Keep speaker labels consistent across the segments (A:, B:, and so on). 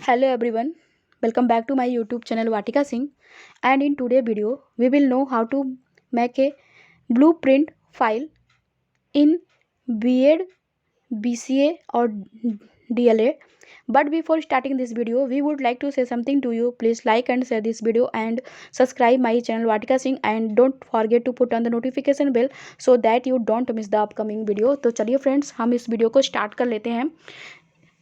A: Hello everyone, welcome back to my YouTube channel Vatika Singh, and in today's video we will know how to make a blueprint file in B.Ed, BCA or DLA. But before starting this video, we would like to say something to you. Please like and share this video and subscribe my channel Vatika Singh, and don't forget to put on the notification bell so that you don't miss the upcoming video. तो चलिए friends, हम इस video को start कर लेते हैं।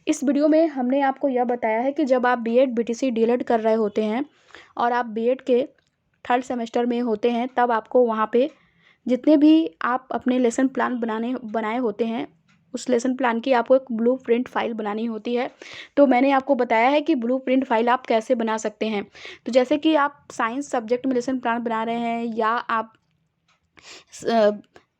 A: इस video में हमने आपको यह बताया है कि जब आप B.Ed BTC DLED कर रहे होते हैं और आप B.Ed के थर्ड सेमेस्टर में होते हैं, तब आपको वहाँ पे जितने भी आप अपने लेसन प्लान बनाए होते हैं, उस लेसन प्लान की आपको एक ब्लूप्रिंट फाइल बनानी होती है। तो मैंने आपको बताया है कि ब्लूप्रिंट फाइल आप कैसे बना सकते हैं। तो जैसे कि आप साइंस सब्जेक्ट में लेसन प्लान बना रहे हैं, या आप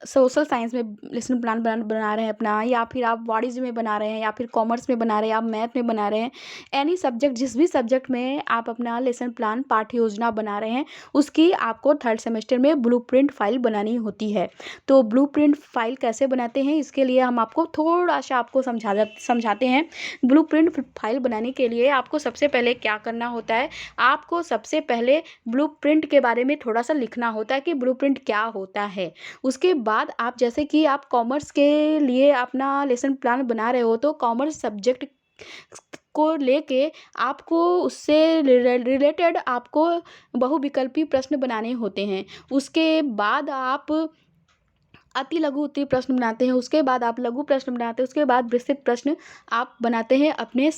A: सोशल साइंस में लेसन प्लान बना रहे हैं अपना, या फिर आप बॉडीज में बना रहे हैं, या फिर कॉमर्स में बना रहे हैं, आप मैथ में बना रहे हैं, एनी सब्जेक्ट, जिस भी सब्जेक्ट में आप अपना लेसन प्लान पाठ्य योजना बना रहे हैं, उसकी आपको थर्ड सेमेस्टर में ब्लूप्रिंट फाइल बनानी होती है। तो ब्लूप्रिंट फाइल कैसे बनाते हैं, इसके लिए हम आपको थोड़ा सा आपको समझाते हैं। ब्लूप्रिंट फाइल बनाने के लिए आपको सबसे पहले क्या करना होता है, आपको सबसे पहले ब्लूप्रिंट के बारे में थोड़ा सा लिखना होता है कि ब्लूप्रिंट क्या होता है। उसके बाद आप, जैसे कि आप कॉमर्स के लिए अपना लेसन प्लान बना रहे हो, तो कॉमर्स सब्जेक्ट को लेके आपको उससे रिलेटेड आपको बहुविकल्पी प्रश्न बनाने होते हैं। उसके बाद आप अति लघु उत्तरीय प्रश्न बनाते हैं, उसके बाद आप लघु प्रश्न बनाते हैं, उसके बाद विस्तृत प्रश्न आप बनाते हैं अपने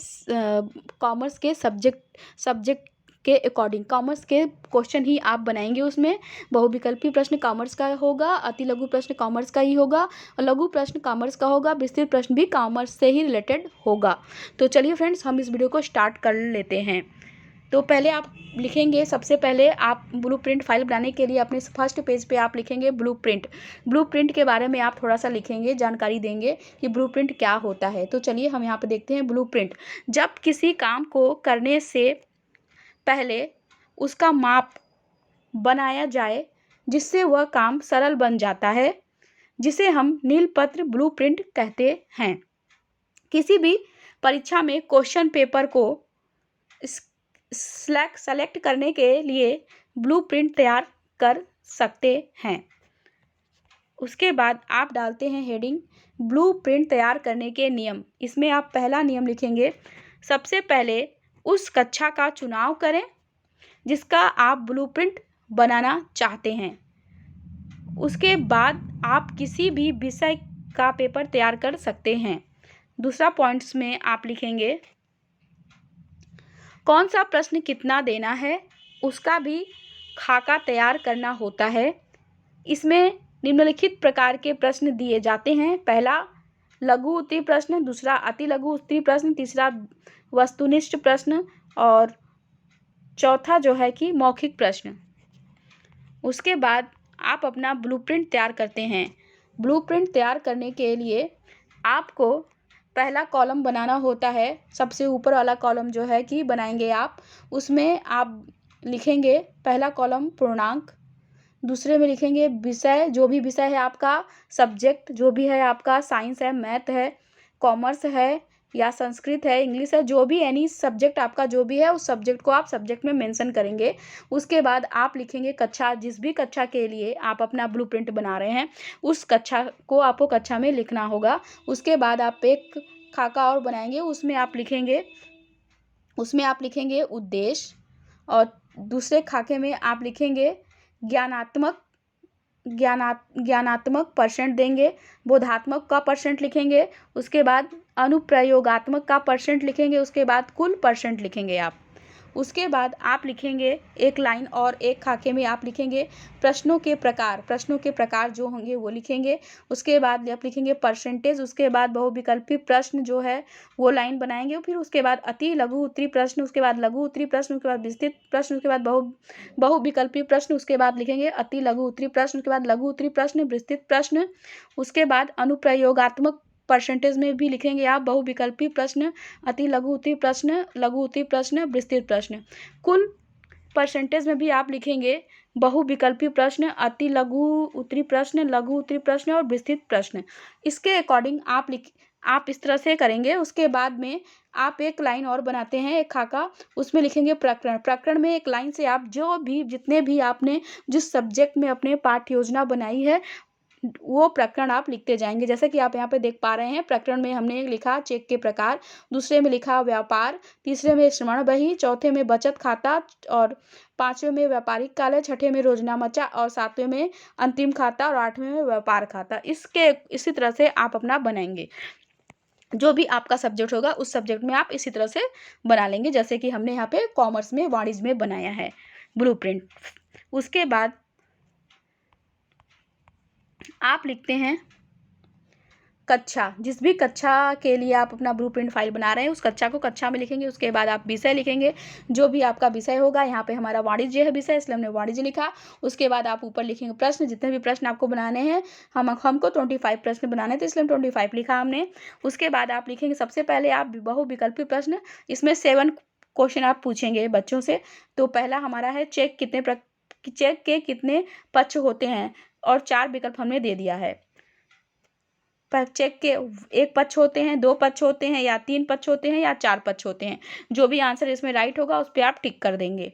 A: कॉमर्स के सब्जेक्ट के अकॉर्डिंग। कॉमर्स के क्वेश्चन ही आप बनाएंगे, उसमें बहुविकल्पी प्रश्न कॉमर्स का होगा, अति लघु प्रश्न कॉमर्स का ही होगा, और लघु प्रश्न कॉमर्स का होगा, विस्तृत प्रश्न भी कॉमर्स से ही रिलेटेड होगा। तो चलिए फ्रेंड्स, हम इस वीडियो को स्टार्ट कर लेते हैं। तो पहले आप लिखेंगे, सबसे पहले आप ब्लूप्रिंट फाइल बनाने के लिए अपने फर्स्ट पेज पे आप लिखेंगे ब्लूप्रिंट के बारे में आप थोड़ा सा लिखेंगे, जानकारी देंगे कि ब्लूप्रिंट क्या होता है। तो चलिए हम यहाँ पे देखते हैं ब्लूप्रिंट। जब किसी काम को करने से पहले उसका माप बनाया जाए, जिससे वह काम सरल बन जाता है, जिसे हम नीलपत्र ब्लूप्रिंट कहते हैं। किसी भी परीक्षा में क्वेश्चन पेपर को सेलेक्ट करने के लिए ब्लूप्रिंट तैयार कर सकते हैं। उसके बाद आप डालते हैं हेडिंग ब्लूप्रिंट तैयार करने के नियम। इसमें आप पहला नियम लिखेंगे, सबसे पहले उस कक्षा का चुनाव करें जिसका आप ब्लूप्रिंट बनाना चाहते हैं। उसके बाद आप किसी भी विषय का पेपर तैयार कर सकते हैं। दूसरा पॉइंट्स में आप लिखेंगे कौन सा प्रश्न कितना देना है, उसका भी खाका तैयार करना होता है। इसमें निम्नलिखित प्रकार के प्रश्न दिए जाते हैं। पहला लघु उत्तरीय प्रश्न, दूसरा अति लघु उत्तरीय प्रश्न, तीसरा वस्तुनिष्ठ प्रश्न, और चौथा जो है कि मौखिक प्रश्न। उसके बाद आप अपना ब्लूप्रिंट तैयार करते हैं। ब्लूप्रिंट तैयार करने के लिए आपको पहला कॉलम बनाना होता है। सबसे ऊपर वाला कॉलम जो है कि बनाएंगे आप, उसमें आप लिखेंगे पहला कॉलम पूर्णांक, दूसरे में लिखेंगे विषय, जो भी विषय है आपका, सब्जेक्ट जो भी है आपका, साइंस है, मैथ है, कॉमर्स है, या संस्कृत है, इंग्लिश है, जो भी एनी सब्जेक्ट आपका जो भी है, उस सब्जेक्ट को आप सब्जेक्ट में मेंशन करेंगे। उसके बाद आप लिखेंगे कक्षा, जिस भी कक्षा के लिए आप अपना ब्लूप्रिंट बना रहे हैं, उस कक्षा को आपको कक्षा में लिखना होगा। उसके बाद आप एक खाका और बनाएंगे, उसमें आप लिखेंगे उद्देश्य, और दूसरे खाके में आप लिखेंगे ज्ञानात्मक परसेंट देंगे, बोधात्मक का परसेंट लिखेंगे, उसके बाद अनुप्रयोगात्मक का परसेंट लिखेंगे, उसके बाद कुल परसेंट लिखेंगे आप। उसके बाद आप लिखेंगे एक लाइन, और एक खाके में आप लिखेंगे प्रश्नों के प्रकार जो होंगे वो लिखेंगे। उसके बाद आप लिखेंगे परसेंटेज, उसके बाद बहुविकल्पी प्रश्न जो है वो लाइन बनाएंगे। फिर उसके बाद अति लघु उत्तरीय प्रश्न, उसके बाद लघु उत्तरीय प्रश्न, उसके बाद विस्तृत प्रश्न, उसके बाद बहुविकल्पी प्रश्न, उसके बाद लिखेंगे अति लघु उत्तरीय प्रश्न, उसके बाद लघु उत्तरीय प्रश्न, विस्तृत प्रश्न। उसके बाद अनुप्रयोगात्मक परसेंटेज में भी लिखेंगे आप बहुविकल्पी प्रश्न, अति लघु उत्तरीय प्रश्न, लघु उत्तरीय प्रश्न, विस्तृत प्रश्न। कुल परसेंटेज में भी आप लिखेंगे बहुविकल्पी प्रश्न, अति लघु उत्तरीय प्रश्न, लघु उत्तरीय प्रश्न और विस्तृत प्रश्न। इसके अकॉर्डिंग आप इस तरह से करेंगे। उसके बाद में आप एक लाइन और बनाते हैं, एक खाका, उसमें लिखेंगे प्रकरण। प्रकरण में एक लाइन से आप जो भी जितने भी आपने जिस सब्जेक्ट में अपने पाठ्य योजना बनाई है वो प्रकरण आप लिखते जाएंगे। जैसे कि आप यहाँ पे देख पा रहे हैं, प्रकरण में हमने लिखा चेक के प्रकार, दूसरे में लिखा व्यापार, तीसरे में श्रवण बही, चौथे में बचत खाता और पांचवें में व्यापारिक कालय, छठे में रोजनामचा और सातवें में अंतिम खाता और आठवें में व्यापार खाता। इसी तरह से आप अपना बनाएंगे। जो भी आपका सब्जेक्ट होगा उस सब्जेक्ट में आप इसी तरह से बना लेंगे, जैसे कि हमने यहाँ पे कॉमर्स में वाणिज्य में बनाया है ब्लूप्रिंट। उसके बाद आप लिखते हैं कक्षा। जिस भी कक्षा के लिए आप अपना ब्लूप्रिंट फाइल बना रहे हैं उस कक्षा को कक्षा में लिखेंगे। उसके बाद आप विषय लिखेंगे, जो भी आपका विषय होगा। यहाँ पे हमारा वाणिज्य है विषय, इसलिए हमने वाणिज्य लिखा। उसके बाद आप ऊपर लिखेंगे प्रश्न, जितने भी प्रश्न आपको बनाने हैं। हमको 25 प्रश्न बनाने थे, इसलिए हम 25 लिखा हमने। उसके बाद आप लिखेंगे सबसे पहले आप बहुविकल्पी प्रश्न, इसमें 7 क्वेश्चन आप पूछेंगे बच्चों से। तो पहला हमारा है चेक के कितने पक्ष होते हैं, और 4 विकल्प हमने दे दिया है। पर चेक के 1 पक्ष होते हैं, 2 पक्ष होते हैं, या 3 पक्ष होते हैं, या 4 पक्ष होते हैं। जो भी आंसर इसमें राइट होगा उस पर आप टिक कर देंगे।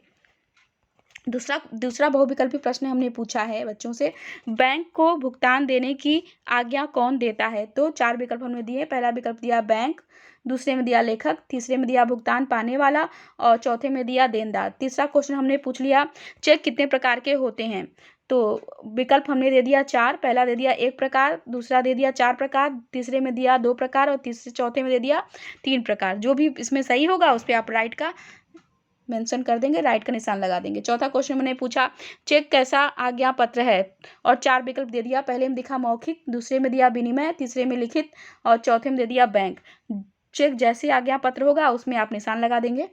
A: दूसरा बहुविकल्पी प्रश्न हमने पूछा है बच्चों से, बैंक को भुगतान देने की आज्ञा कौन देता है। तो 4 विकल्प हमने दिए। पहला विकल्प दिया बैंक, दूसरे में दिया लेखक, तीसरे में दिया भुगतान पाने वाला और चौथे में दिया देनदार। तीसरा क्वेश्चन हमने पूछ लिया चेक कितने प्रकार के होते हैं। तो विकल्प हमने दे दिया 4। पहला दे दिया 1 प्रकार, दूसरा दे दिया 4 प्रकार, तीसरे में दिया 2 प्रकार और चौथे में दे दिया 3 प्रकार। जो भी इसमें सही होगा उस पर आप राइट का मेंशन कर देंगे, राइट का निशान लगा देंगे। चौथा क्वेश्चन मैंने पूछा चेक कैसा आज्ञा पत्र है, और 4 विकल्प दे दिया। पहले में दिखा मौखिक, दूसरे में दिया विनिमय, तीसरे में लिखित और चौथे में दे दिया बैंक। चेक जैसे आज्ञा पत्र होगा उसमें आप निशान लगा देंगे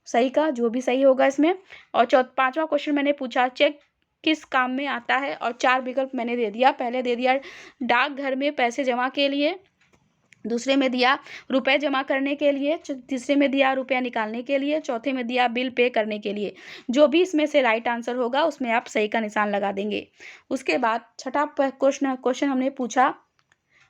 A: सही का, जो भी सही होगा इसमें। और पांचवा क्वेश्चन मैंने पूछा चेक किस काम में आता है, और 4 विकल्प मैंने दे दिया। पहले दे दिया डाकघर में पैसे जमा के लिए, दूसरे में दिया रुपए जमा करने के लिए, तीसरे में दिया रुपया निकालने के लिए, चौथे में दिया बिल पे करने के लिए। जो भी इसमें से राइट आंसर होगा उसमें आप सही का निशान लगा देंगे। उसके बाद छठा क्वेश्चन हमने पूछा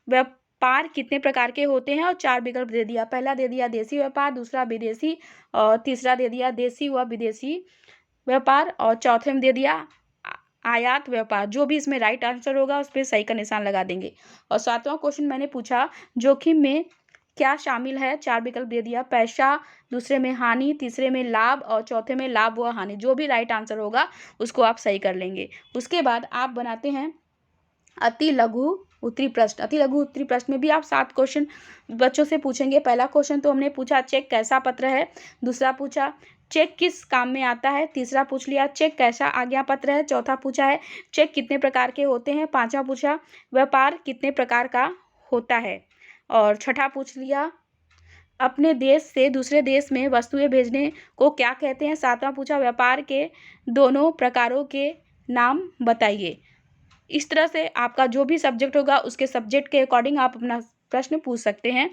A: व्यापार कितने प्रकार के होते हैं, और 4 विकल्प दे दिया। पहला दे दिया देसी व्यापार, दूसरा विदेशी और तीसरा दे दिया देसी व विदेशी व्यापार और चौथे में दे दिया आयात व्यापार। जो भी इसमें राइट आंसर होगा उस पर सही का निशान लगा देंगे। और 7वां क्वेश्चन मैंने पूछा जोखिम में क्या शामिल है। 4 विकल्प दे दिया पैसा, दूसरे में हानि, तीसरे में लाभ और चौथे में लाभ व हानि। जो भी राइट आंसर होगा उसको आप सही कर लेंगे। उसके बाद आप बनाते हैं अति लघु उत्तरी प्रश्न। अति लघु उत्तरी प्रश्न में भी आप 7 क्वेश्चन बच्चों से पूछेंगे। पहला क्वेश्चन तो हमने पूछा चेक कैसा पत्र है, दूसरा पूछा चेक किस काम में आता है, तीसरा पूछ लिया चेक कैसा आज्ञा पत्र है, चौथा पूछा है चेक कितने प्रकार के होते हैं, पांचवा पूछा व्यापार कितने प्रकार का होता है, और छठा पूछ लिया अपने देश से दूसरे देश में वस्तुएं भेजने को क्या कहते हैं, सातवां पूछा व्यापार के दोनों प्रकारों के नाम बताइए। इस तरह से आपका जो भी सब्जेक्ट होगा उसके सब्जेक्ट के अकॉर्डिंग आप अपना प्रश्न पूछ सकते हैं।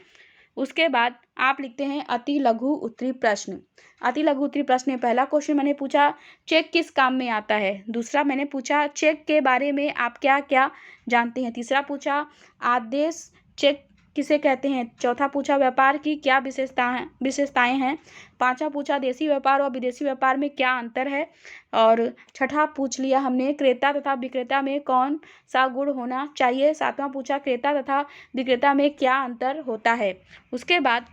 A: उसके बाद आप लिखते हैं अति लघु उत्तरी प्रश्न। अति लघु उत्तरी प्रश्न में पहला क्वेश्चन मैंने पूछा चेक किस काम में आता है, दूसरा मैंने पूछा चेक के बारे में आप क्या क्या जानते हैं, तीसरा पूछा आदेश चेक किसे कहते हैं, चौथा पूछा व्यापार की क्या विशेषताएं हैं, पांचवा पूछा देसी व्यापार और विदेशी व्यापार में क्या अंतर है, और छठा पूछ लिया हमने क्रेता तथा विक्रेता में कौन सा गुण होना चाहिए, सातवां पूछा क्रेता तथा विक्रेता में क्या अंतर होता है। उसके बाद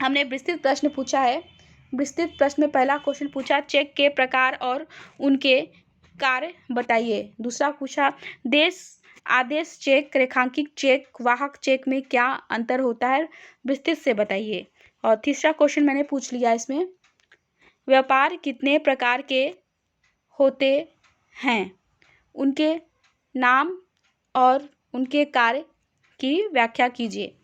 A: हमने विस्तृत प्रश्न पूछा है। विस्तृत प्रश्न में पहला क्वेश्चन पूछा चेक के प्रकार और उनके कार्य बताइए, दूसरा पूछा आदेश चेक, रेखांकित चेक, वाहक चेक में क्या अंतर होता है, विस्तृत से बताइए। और तीसरा क्वेश्चन मैंने पूछ लिया इसमें व्यापार कितने प्रकार के होते हैं, उनके नाम और उनके कार्य की व्याख्या कीजिए।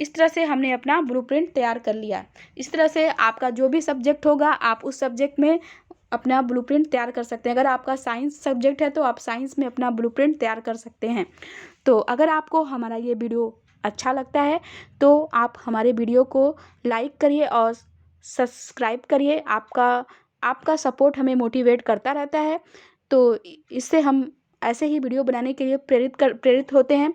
A: इस तरह से हमने अपना ब्लूप्रिंट तैयार कर लिया। इस तरह से आपका जो भी सब्जेक्ट होगा आप उस सब्जेक्ट में अपना ब्लूप्रिंट तैयार कर सकते हैं। अगर आपका साइंस सब्जेक्ट है तो आप साइंस में अपना ब्लूप्रिंट तैयार कर सकते हैं। तो अगर आपको हमारा ये वीडियो अच्छा लगता है तो आप हमारे वीडियो को लाइक करिए और सब्सक्राइब करिए। आपका सपोर्ट हमें मोटिवेट करता रहता है, तो इससे हम ऐसे ही वीडियो बनाने के लिए प्रेरित होते हैं।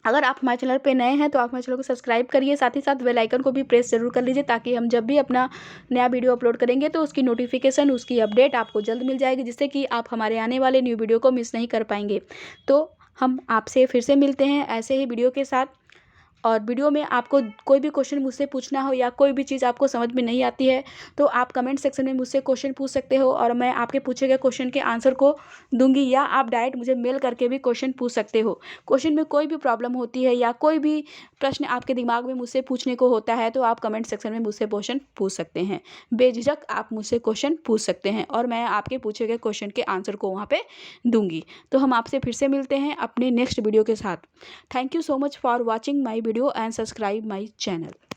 A: अगर आप हमारे चैनल पे नए हैं तो आप हमारे चैनल को सब्सक्राइब करिए, साथ ही साथ बेल आइकन को भी प्रेस ज़रूर कर लीजिए, ताकि हम जब भी अपना नया वीडियो अपलोड करेंगे तो उसकी नोटिफिकेशन, उसकी अपडेट आपको जल्द मिल जाएगी, जिससे कि आप हमारे आने वाले न्यू वीडियो को मिस नहीं कर पाएंगे। तो हम आपसे फिर से मिलते हैं ऐसे ही वीडियो के साथ। और वीडियो में आपको कोई भी क्वेश्चन मुझसे पूछना हो या कोई भी चीज़ आपको समझ में नहीं आती है तो आप कमेंट सेक्शन में मुझसे क्वेश्चन पूछ सकते हो, और मैं आपके पूछे गए क्वेश्चन के आंसर को दूंगी, या आप डायरेक्ट मुझे मेल करके भी क्वेश्चन पूछ सकते हो। क्वेश्चन में कोई भी प्रॉब्लम होती है या कोई भी प्रश्न आपके दिमाग में मुझसे पूछने को होता है तो आप कमेंट सेक्शन में मुझसे क्वेश्चन पूछ सकते हैं। बेझिझक आप मुझसे क्वेश्चन पूछ सकते हैं और मैं आपके पूछे गए क्वेश्चन के आंसर को वहाँ पे दूंगी। तो हम आपसे फिर से मिलते हैं अपने नेक्स्ट वीडियो के साथ। Thank you so much for watching my video and subscribe my channel.